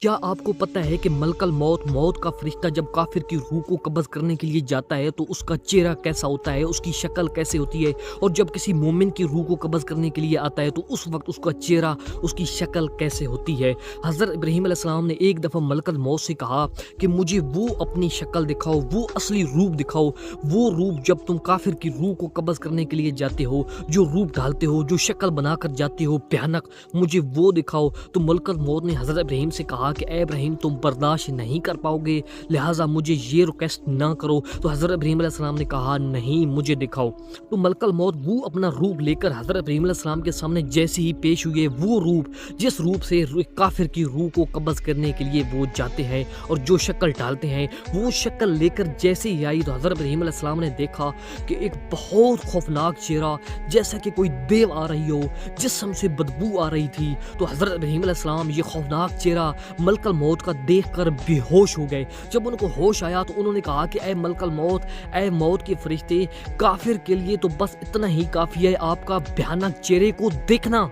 کیا آپ کو پتہ ہے کہ ملک الموت موت کا فرشتہ جب کافر کی روح کو قبض کرنے کے لیے جاتا ہے تو اس کا چہرہ کیسا ہوتا ہے، اس کی شکل کیسے ہوتی ہے، اور جب کسی مومن کی روح کو قبض کرنے کے لیے آتا ہے تو اس وقت اس کا چہرہ، اس کی شکل کیسے ہوتی ہے۔ حضرت ابراہیم علیہ السلام نے ایک دفعہ ملک الموت سے کہا کہ مجھے وہ اپنی شکل دکھاؤ، وہ اصلی روپ دکھاؤ، وہ روپ جب تم کافر کی روح کو قبض کرنے کے لیے جاتے ہو، جو روپ ڈالتے ہو، جو شکل بنا کر جاتے ہو بھیانک، مجھے وہ دکھاؤ۔ تو ملک الموت نے حضرت ابراہیم سے کہا کہ اے ابراہیم تم برداشت نہیں کر پاؤ گے، لہٰذا مجھے یہ ریکویسٹ نہ کرو۔ تو حضرت ابراہیم علیہ السلام نے کہا نہیں، مجھے دکھاؤ۔ تو ملک الموت وہ اپنا روپ لے کر حضرت ابراہیم علیہ السلام کے سامنے جیسے ہی پیش ہوئے، وہ روپ جس روپ سے کافر کی روح کو قبض کرنے کے لیے وہ جاتے ہیں اور جو شکل ڈالتے ہیں، وہ شکل لے کر جیسے ہی آئی تو حضرت ابراہیم علیہ السلام نے دیکھا کہ ایک بہت خوفناک چہرہ، جیسا کہ کوئی دیو آ رہی ہو، جسم سے بدبو آ رہی تھی۔ تو حضرت ابراہیم علیہ السلام یہ خوفناک چہرہ ملک الموت کا دیکھ کر بے ہوش ہو گئے۔ جب ان کو ہوش آیا تو انہوں نے کہا کہ اے ملک الموت، اے موت کے فرشتے، کافر کے لیے تو بس اتنا ہی کافی ہے، آپ کا بھیانک چہرے کو دیکھنا،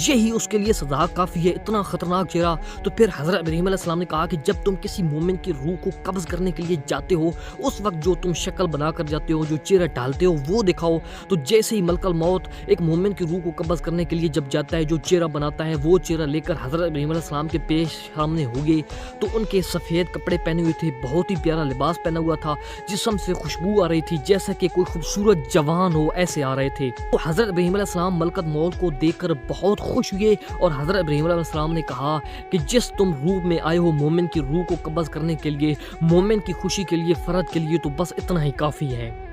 یہی اس کے لیے سزا کافی ہے، اتنا خطرناک چہرہ۔ تو پھر حضرت ابراہیم علیہ السلام نے کہا کہ جب تم کسی مومن کی روح کو قبض کرنے کے لیے جاتے ہو، اس وقت جو تم شکل بنا کر جاتے ہو، جو چہرہ ڈالتے ہو، وہ دکھاؤ۔ تو جیسے ہی ملک الموت ایک مومن کی روح کو قبض کرنے کے لیے جب جاتا ہے، جو چہرہ بناتا ہے، وہ چہرہ لے کر حضرت ابراہیم علیہ السلام کے پیش سامنے ہو گئے۔ تو ان کے سفید کپڑے پہنے ہوئے تھے، بہت ہی پیارا لباس پہنا ہوا تھا، جسم سے خوشبو آ رہی تھی جیسا کہ کوئی خوبصورت جوان ہو، ایسے آ رہے تھے۔ تو حضرت ابراہیم علیہ السلام ملک الموت کو دیکھ کر بہت خوش ہوئے اور حضرت ابراہیم علیہ السلام نے کہا کہ جس تم روح میں آئے ہو مومن کی روح کو قبض کرنے کے لیے، مومن کی خوشی کے لیے، فرد کے لیے، تو بس اتنا ہی کافی ہے۔